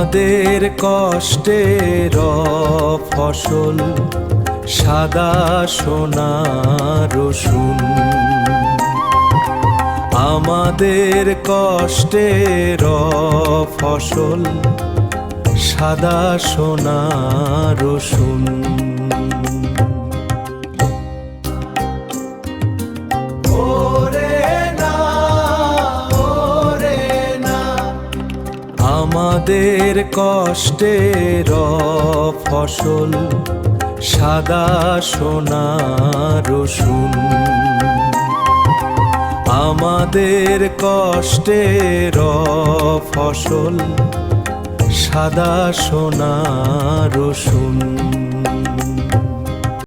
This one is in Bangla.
আমাদের কষ্টের ফসল সাদা সোনা রসুন। আমাদের কষ্টের ফসল সাদা সোনা রসুন। আমাদের কষ্টের ফসল সাদা সোনা রসুন। আমাদের কষ্টের ফসল সাদা সোনা রসুন।